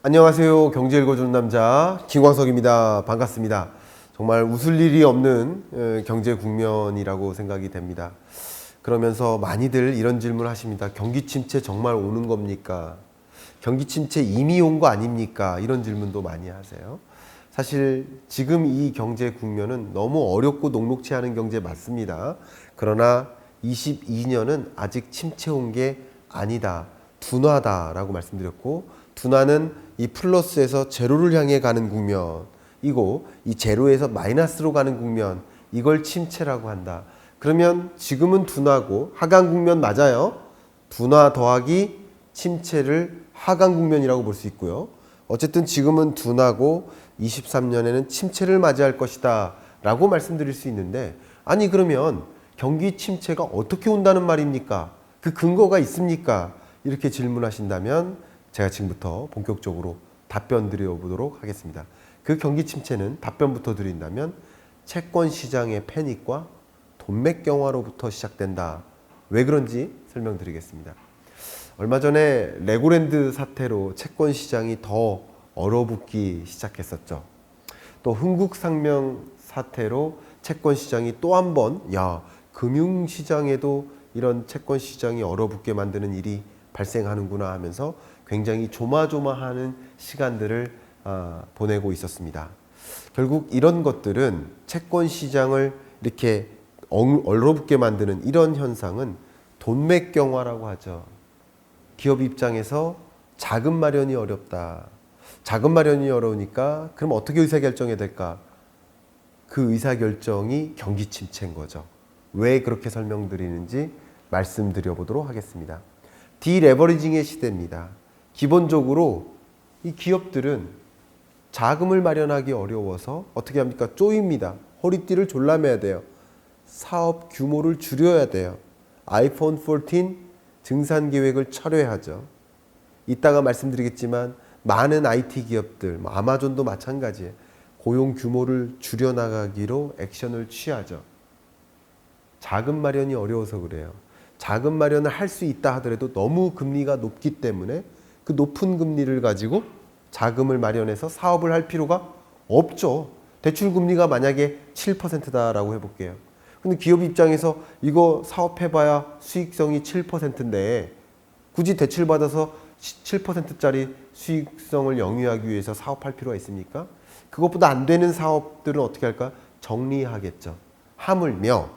안녕하세요. 경제 읽어주는 남자 김광석입니다. 반갑습니다. 정말 웃을 일이 없는 경제 국면이라고 생각이 됩니다. 그러면서 많이들 이런 질문을 하십니다. 경기 침체 정말 오는 겁니까? 경기 침체 이미 온 거 아닙니까? 이런 질문도 많이 하세요. 사실 지금 이 경제 국면은 너무 어렵고 녹록치 않은 경제 맞습니다. 그러나 22년은 아직 침체 온 게 아니다. 둔화다라고 말씀드렸고, 둔화는 이 플러스에서 제로를 향해 가는 국면이고, 이 제로에서 마이너스로 가는 국면, 이걸 침체라고 한다. 그러면 지금은 둔화고 하강 국면 맞아요. 둔화 더하기 침체를 하강 국면이라고 볼 수 있고요. 어쨌든 지금은 둔화고 23년에는 침체를 맞이할 것이다 라고 말씀드릴 수 있는데, 아니 그러면 경기 침체가 어떻게 온다는 말입니까? 그 근거가 있습니까? 이렇게 질문하신다면 제가 지금부터 본격적으로 답변 드려보도록 하겠습니다. 그 경기 침체는 답변부터 드린다면 채권 시장의 패닉과 돈맥 경화로부터 시작된다. 왜 그런지 설명드리겠습니다. 얼마 전에 레고랜드 사태로 채권 시장이 더 얼어붙기 시작했었죠. 또 흥국생명 사태로 채권 시장이 또 한 번, 금융 시장에도 이런 채권 시장이 얼어붙게 만드는 일이 발생하는구나 하면서 굉장히 조마조마하는 시간들을 보내고 있었습니다. 결국 이런 것들은 채권 시장을 이렇게 얼어붙게 만드는 이런 현상은 돈맥 경화라고 하죠. 기업 입장에서 자금 마련이 어렵다. 자금 마련이 어려우니까 그럼 어떻게 의사결정해야 될까? 그 의사결정이 경기 침체인 거죠. 왜 그렇게 설명드리는지 말씀드려 보도록 하겠습니다. 디레버리징의 시대입니다. 기본적으로 이 기업들은 자금을 마련하기 어려워서 어떻게 합니까? 쪼입니다. 허리띠를 졸라매야 돼요. 사업 규모를 줄여야 돼요. 아이폰 14 증산 계획을 철회하죠. 이따가 말씀드리겠지만 많은 IT 기업들, 아마존도 마찬가지예요. 고용 규모를 줄여나가기로 액션을 취하죠. 자금 마련이 어려워서 그래요. 자금 마련을 할 수 있다 하더라도 너무 금리가 높기 때문에 그 높은 금리를 가지고 자금을 마련해서 사업을 할 필요가 없죠. 대출 금리가 만약에 7%다라고 해볼게요. 근데 기업 입장에서 이거 사업해봐야 수익성이 7%인데 굳이 대출 받아서 7%짜리 수익성을 영위하기 위해서 사업할 필요가 있습니까? 그것보다 안 되는 사업들은 어떻게 할까? 정리하겠죠. 하물며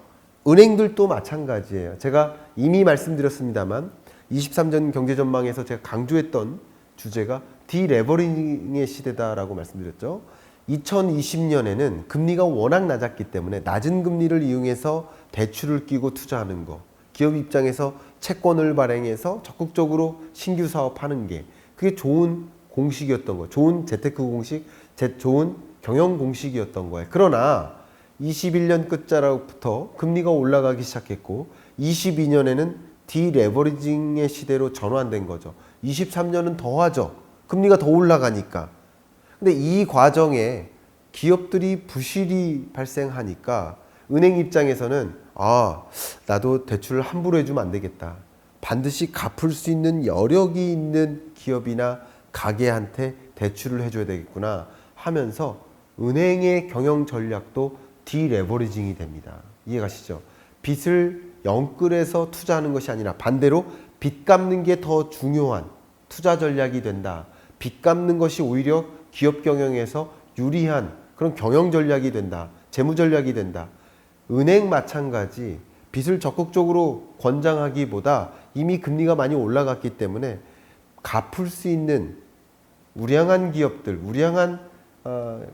은행들도 마찬가지예요. 제가 이미 말씀드렸습니다만 23년 경제전망에서 제가 강조했던 주제가 디레버리징의 시대다라고 말씀드렸죠. 2020년에는 금리가 워낙 낮았기 때문에 낮은 금리를 이용해서 대출을 끼고 투자하는 거, 기업 입장에서 채권을 발행해서 적극적으로 신규 사업하는 게 그게 좋은 공식이었던 거예요. 좋은 재테크 공식, 좋은 경영 공식이었던 거예요. 그러나 21년 끝자락부터 금리가 올라가기 시작했고 22년에는 디레버리징의 시대로 전환된 거죠. 23년은 더 하죠. 금리가 더 올라가니까. 근데 이 과정에 기업들이 부실이 발생하니까 은행 입장에서는 나도 대출을 함부로 해주면 안 되겠다. 반드시 갚을 수 있는 여력이 있는 기업이나 가게한테 대출을 해줘야 되겠구나 하면서 은행의 경영 전략도 디레버리징이 됩니다. 이해가시죠? 빚을 영끌해서 투자하는 것이 아니라 반대로 빚 갚는 게 더 중요한 투자 전략이 된다. 빚 갚는 것이 오히려 기업 경영에서 유리한 그런 경영 전략이 된다. 재무 전략이 된다. 은행 마찬가지 빚을 적극적으로 권장하기보다 이미 금리가 많이 올라갔기 때문에 갚을 수 있는 우량한 기업들, 우량한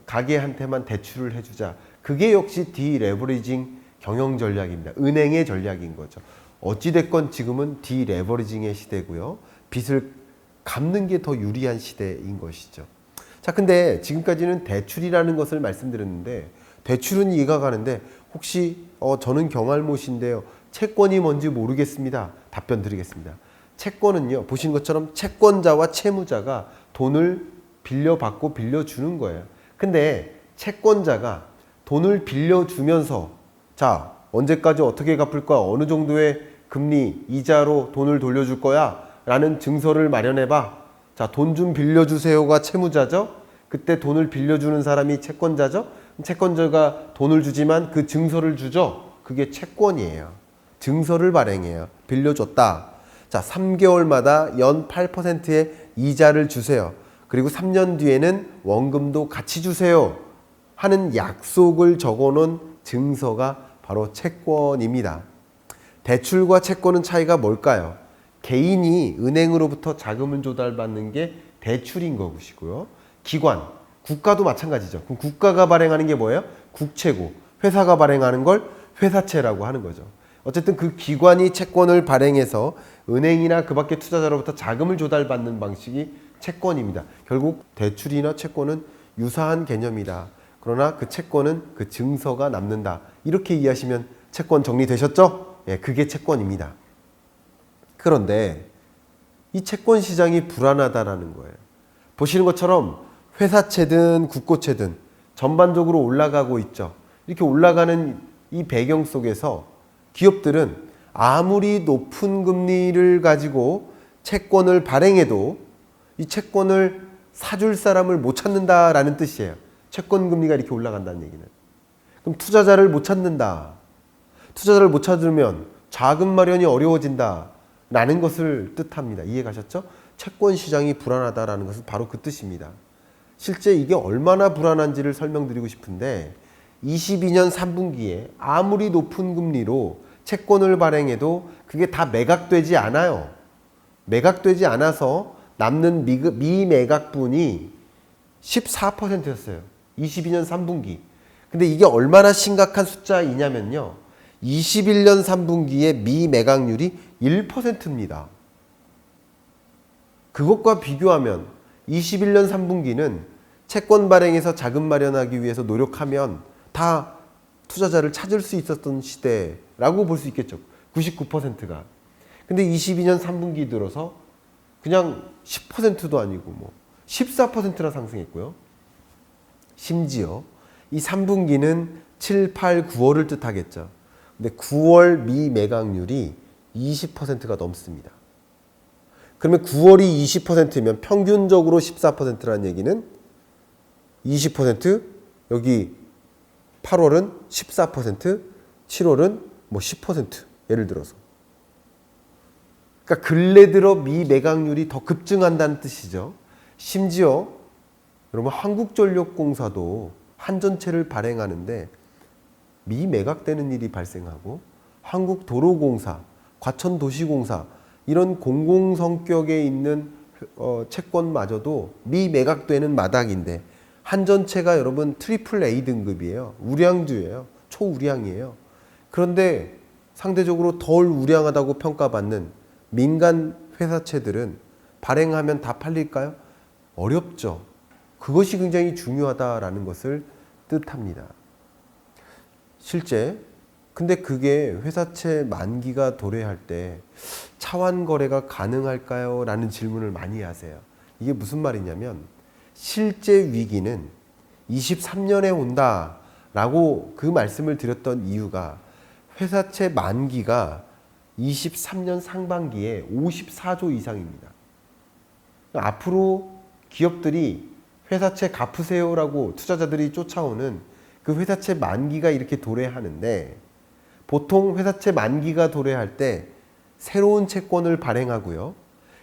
가게한테만 대출을 해주자. 그게 역시 디레버리징 경영 전략입니다. 은행의 전략인 거죠. 어찌됐건 지금은 디레버리징의 시대고요. 빚을 갚는 게 더 유리한 시대인 것이죠. 자, 근데 지금까지는 대출이라는 것을 말씀드렸는데 대출은 이해가 가는데 혹시 저는 경알못인데요. 채권이 뭔지 모르겠습니다. 답변 드리겠습니다. 채권은요. 보신 것처럼 채권자와 채무자가 돈을 빌려받고 빌려주는 거예요. 근데 채권자가 돈을 빌려주면서 자, 언제까지 어떻게 갚을 거야? 어느 정도의 금리, 이자로 돈을 돌려줄 거야 라는 증서를 마련해봐. 자, 돈 좀 빌려주세요가 채무자죠. 그때 돈을 빌려주는 사람이 채권자죠. 채권자가 돈을 주지만 그 증서를 주죠. 그게 채권이에요. 증서를 발행해요. 빌려줬다. 자, 3개월마다 연 8%의 이자를 주세요. 그리고 3년 뒤에는 원금도 같이 주세요 하는 약속을 적어놓은 증서가 바로 채권입니다. 대출과 채권은 차이가 뭘까요? 개인이 은행으로부터 자금을 조달받는 게 대출인 것이고요. 기관, 국가도 마찬가지죠. 그럼 국가가 발행하는 게 뭐예요? 국채고, 회사가 발행하는 걸 회사채라고 하는 거죠. 어쨌든 그 기관이 채권을 발행해서 은행이나 그 밖의 투자자로부터 자금을 조달받는 방식이 채권입니다. 결국 대출이나 채권은 유사한 개념이다. 그러나 그 채권은 그 증서가 남는다. 이렇게 이해하시면 채권 정리되셨죠? 예, 그게 채권입니다. 그런데 이 채권 시장이 불안하다라는 거예요. 보시는 것처럼 회사채든 국고채든 전반적으로 올라가고 있죠. 이렇게 올라가는 이 배경 속에서 기업들은 아무리 높은 금리를 가지고 채권을 발행해도 이 채권을 사줄 사람을 못 찾는다라는 뜻이에요. 채권 금리가 이렇게 올라간다는 얘기는. 그럼 투자자를 못 찾는다. 투자자를 못 찾으면 자금 마련이 어려워진다. 라는 것을 뜻합니다. 이해 가셨죠? 채권 시장이 불안하다라는 것은 바로 그 뜻입니다. 실제 이게 얼마나 불안한지를 설명드리고 싶은데 22년 3분기에 아무리 높은 금리로 채권을 발행해도 그게 다 매각되지 않아요. 매각되지 않아서 남는 미매각분이 14%였어요. 22년 3분기. 근데 이게 얼마나 심각한 숫자이냐면요. 21년 3분기에 미매각률이 1%입니다. 그것과 비교하면 21년 3분기는 채권 발행에서 자금 마련하기 위해서 노력하면 다 투자자를 찾을 수 있었던 시대라고 볼 수 있겠죠. 99%가. 근데 22년 3분기 들어서 그냥 10%도 아니고 뭐 14%나 상승했고요. 심지어 이 3분기는 7, 8, 9월을 뜻하겠죠. 근데 9월 미매각률이 20%가 넘습니다. 그러면 9월이 20%면 평균적으로 14%라는 얘기는 20%, 여기 8월은 14%, 7월은 뭐 10%, 예를 들어서. 그러니까 근래 들어 미매각률이 더 급증한다는 뜻이죠. 심지어 여러분 한국전력공사도 한전채를 발행하는데 미매각되는 일이 발생하고 한국도로공사, 과천도시공사 이런 공공성격에 있는 채권마저도 미매각되는 마당인데 한전채가 여러분 트리플 A 등급이에요. 우량주예요. 초우량이에요. 그런데 상대적으로 덜 우량하다고 평가받는 민간 회사채들은 발행하면 다 팔릴까요? 어렵죠. 그것이 굉장히 중요하다라는 것을 뜻합니다. 실제 근데 그게 회사채 만기가 도래할 때 차환 거래가 가능할까요? 라는 질문을 많이 하세요. 이게 무슨 말이냐면 실제 위기는 23년에 온다 라고 그 말씀을 드렸던 이유가 회사채 만기가 23년 상반기에 54조 이상입니다. 앞으로 기업들이 회사채 갚으세요라고 투자자들이 쫓아오는 그 회사채 만기가 이렇게 도래하는데 보통 회사채 만기가 도래할 때 새로운 채권을 발행하고요.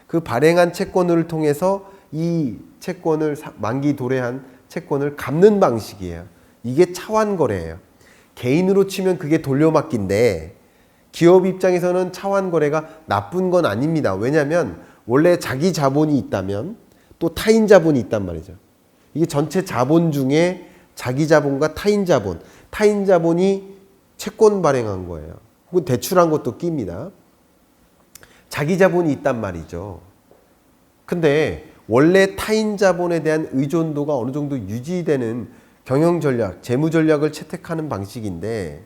그 발행한 채권을 통해서 이 채권을 만기 도래한 채권을 갚는 방식이에요. 이게 차환 거래예요. 개인으로 치면 그게 돌려막기인데 기업 입장에서는 차환 거래가 나쁜 건 아닙니다. 왜냐하면 원래 자기 자본이 있다면 또 타인 자본이 있단 말이죠. 이게 전체 자본 중에 자기 자본과 타인 자본이 채권 발행한 거예요. 혹은 대출한 것도 낍니다. 자기 자본이 있단 말이죠. 근데 원래 타인 자본에 대한 의존도가 어느 정도 유지되는 경영 전략, 재무 전략을 채택하는 방식인데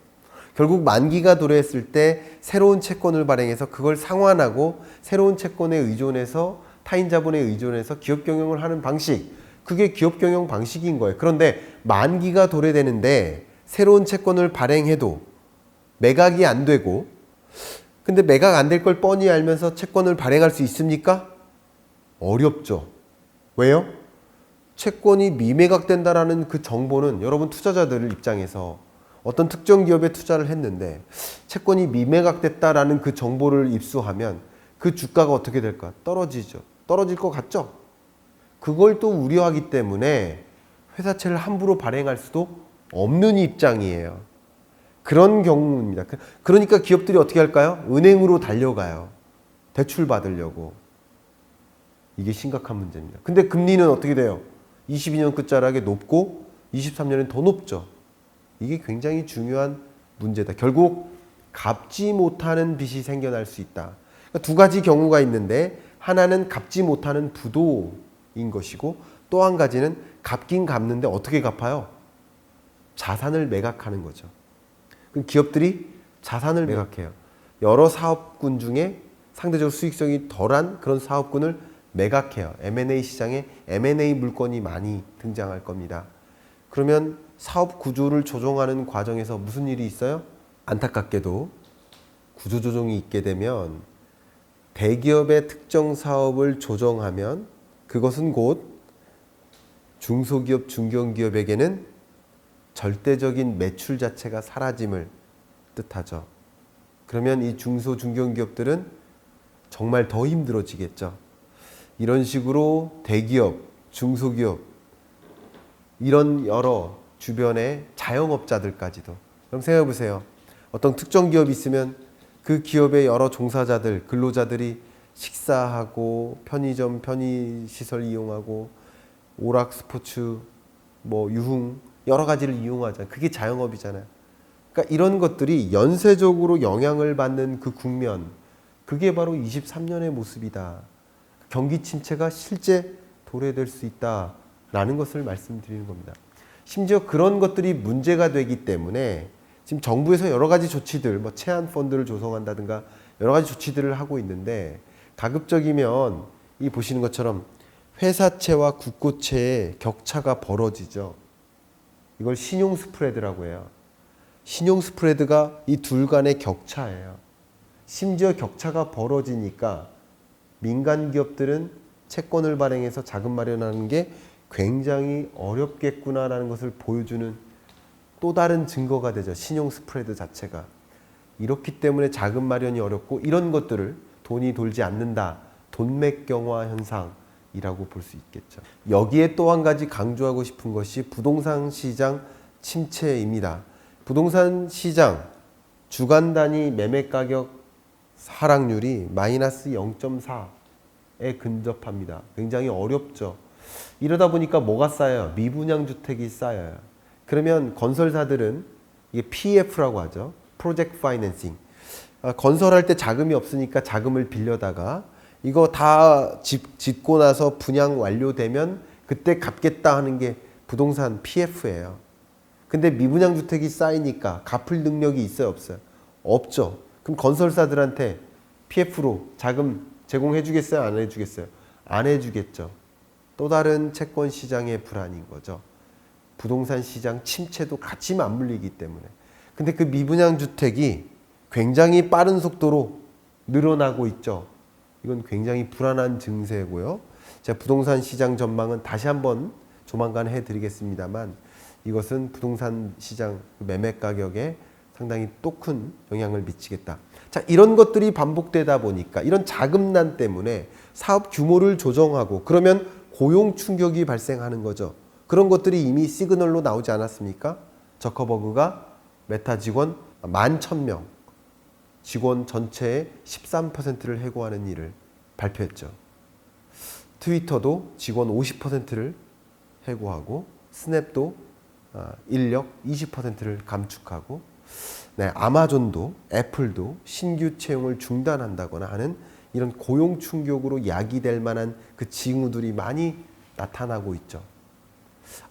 결국 만기가 도래했을 때 새로운 채권을 발행해서 그걸 상환하고 새로운 채권에 의존해서 타인 자본에 의존해서 기업 경영을 하는 방식, 그게 기업 경영 방식인 거예요. 그런데 만기가 도래되는데 새로운 채권을 발행해도 매각이 안 되고 근데 매각 안 될 걸 뻔히 알면서 채권을 발행할 수 있습니까? 어렵죠. 왜요? 채권이 미매각된다라는 그 정보는 여러분 투자자들 입장에서 어떤 특정 기업에 투자를 했는데 채권이 미매각됐다라는 그 정보를 입수하면 그 주가가 어떻게 될까? 떨어지죠. 떨어질 것 같죠? 그걸 또 우려하기 때문에 회사채를 함부로 발행할 수도 없는 입장이에요. 그런 경우입니다. 그러니까 기업들이 어떻게 할까요? 은행으로 달려가요. 대출 받으려고. 이게 심각한 문제입니다. 근데 금리는 어떻게 돼요? 22년 끝자락에 높고 23년엔 더 높죠. 이게 굉장히 중요한 문제다. 결국 갚지 못하는 빚이 생겨날 수 있다. 그러니까 두 가지 경우가 있는데 하나는 갚지 못하는 부도인 것이고 또 한 가지는 갚긴 갚는데 어떻게 갚아요? 자산을 매각하는 거죠. 그럼 기업들이 자산을 매각해요. 여러 사업군 중에 상대적으로 수익성이 덜한 그런 사업군을 매각해요. M&A 시장에 M&A 물건이 많이 등장할 겁니다. 그러면 사업 구조를 조정하는 과정에서 무슨 일이 있어요? 안타깝게도 구조조정이 있게 되면 대기업의 특정 사업을 조정하면 그것은 곧 중소기업, 중견기업에게는 절대적인 매출 자체가 사라짐을 뜻하죠. 그러면 이 중소, 중견기업들은 정말 더 힘들어지겠죠. 이런 식으로 대기업, 중소기업, 이런 여러 주변의 자영업자들까지도. 그럼 생각해 보세요. 어떤 특정 기업이 있으면 그 기업의 여러 종사자들, 근로자들이 식사하고 편의점, 편의시설 이용하고 오락, 스포츠, 유흥 여러 가지를 이용하잖아요. 그게 자영업이잖아요. 그러니까 이런 것들이 연쇄적으로 영향을 받는 그 국면, 그게 바로 23년의 모습이다. 경기 침체가 실제 도래될 수 있다라는 것을 말씀드리는 겁니다. 심지어 그런 것들이 문제가 되기 때문에 지금 정부에서 여러 가지 조치들, 채안 펀드를 조성한다든가 여러 가지 조치들을 하고 있는데 가급적이면 이 보시는 것처럼 회사채와 국고채의 격차가 벌어지죠. 이걸 신용 스프레드라고 해요. 신용 스프레드가 이 둘 간의 격차예요. 심지어 격차가 벌어지니까 민간 기업들은 채권을 발행해서 자금 마련하는 게 굉장히 어렵겠구나라는 것을 보여주는 또 다른 증거가 되죠. 신용 스프레드 자체가. 이렇기 때문에 자금 마련이 어렵고 이런 것들을 돈이 돌지 않는다. 돈맥경화 현상이라고 볼 수 있겠죠. 여기에 또 한 가지 강조하고 싶은 것이 부동산 시장 침체입니다. 부동산 시장 주간 단위 매매 가격 하락률이 마이너스 0.4에 근접합니다. 굉장히 어렵죠. 이러다 보니까 뭐가 쌓여요? 미분양 주택이 쌓여요. 그러면 건설사들은 이게 PF라고 하죠. 프로젝트 파이낸싱. 건설할 때 자금이 없으니까 자금을 빌려다가 이거 다 짓고 나서 분양 완료되면 그때 갚겠다 하는 게 부동산 PF예요. 근데 미분양 주택이 쌓이니까 갚을 능력이 있어요, 없어요? 없죠. 그럼 건설사들한테 PF로 자금 제공해 주겠어요, 안 해주겠어요? 안 해주겠죠. 또 다른 채권 시장의 불안인 거죠. 부동산 시장 침체도 같이 맞물리기 때문에. 근데 그 미분양 주택이 굉장히 빠른 속도로 늘어나고 있죠. 이건 굉장히 불안한 증세고요. 제가 부동산 시장 전망은 다시 한번 조만간 해드리겠습니다만 이것은 부동산 시장 매매 가격에 상당히 또 큰 영향을 미치겠다. 자, 이런 것들이 반복되다 보니까 이런 자금난 때문에 사업 규모를 조정하고 그러면 고용 충격이 발생하는 거죠. 그런 것들이 이미 시그널로 나오지 않았습니까? 저커버그가 메타 직원 11,000명, 직원 전체의 13%를 해고하는 일을 발표했죠. 트위터도 직원 50%를 해고하고 스냅도 인력 20%를 감축하고 아마존도 애플도 신규 채용을 중단한다거나 하는 이런 고용 충격으로 야기될 만한 그 징후들이 많이 나타나고 있죠.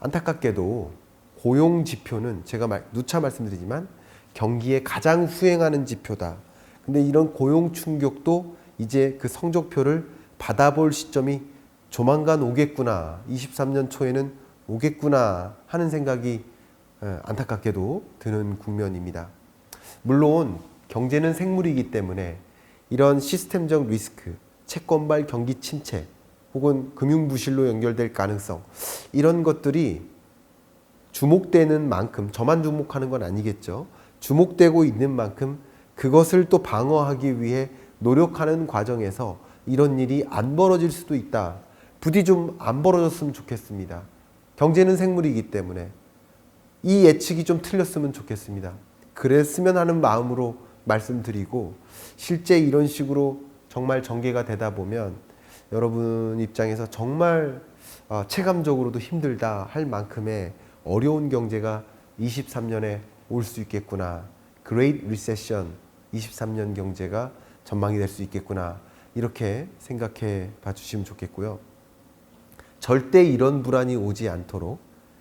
안타깝게도 고용 지표는 제가 누차 말씀드리지만 경기에 가장 후행하는 지표다. 근데 이런 고용 충격도 이제 그 성적표를 받아볼 시점이 조만간 오겠구나. 23년 초에는 오겠구나 하는 생각이 안타깝게도 드는 국면입니다. 물론 경제는 생물이기 때문에 이런 시스템적 리스크, 채권발 경기 침체 혹은 금융부실로 연결될 가능성, 이런 것들이 주목되는 만큼, 저만 주목하는 건 아니겠죠. 주목되고 있는 만큼 그것을 또 방어하기 위해 노력하는 과정에서 이런 일이 안 벌어질 수도 있다. 부디 좀 안 벌어졌으면 좋겠습니다. 경제는 생물이기 때문에 이 예측이 좀 틀렸으면 좋겠습니다. 그랬으면 하는 마음으로 말씀드리고, 실제 이런 식으로 정말 전개가 되다 보면 여러분 입장에서 정말 체감적으로도 힘들다 할 만큼의 어려운 경제가 23년에 올 수 있겠구나. Great Recession 23년 경제가 전망이 될 수 있겠구나. 이렇게 생각해 봐 주시면 좋겠고요. 절대 이런 불안이 오지 않도록,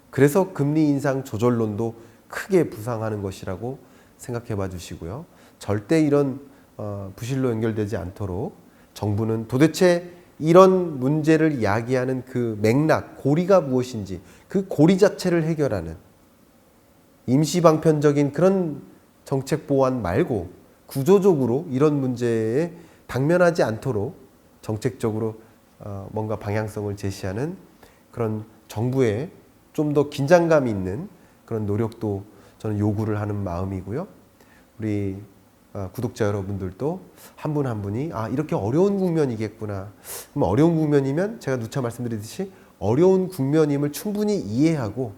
그래서 금리 인상 조절론도 크게 부상하는 것이라고 생각해 봐 주시고요. 절대 이런 부실로 연결되지 않도록 정부는 도대체 이런 문제를 야기하는 그 맥락, 고리가 무엇인지 그 고리 자체를 해결하는 임시방편적인 그런 정책 보완 말고 구조적으로 이런 문제에 당면하지 않도록 정책적으로 뭔가 방향성을 제시하는 그런 정부의 좀 더 긴장감 있는 그런 노력도 저는 요구를 하는 마음이고요. 우리 구독자 여러분들도 한 분 한 분이 이렇게 어려운 국면이겠구나. 그럼 어려운 국면이면 제가 누차 말씀드리듯이 어려운 국면임을 충분히 이해하고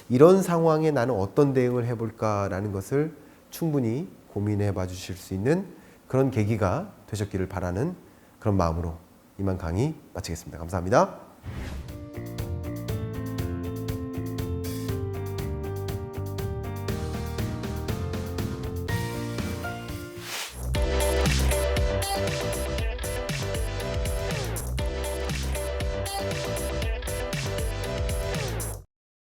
이런 상황에 나는 어떤 대응을 해볼까라는 것을 충분히 고민해 봐 주실 수 있는 그런 계기가 되셨기를 바라는 그런 마음으로 이만 강의 마치겠습니다. 감사합니다.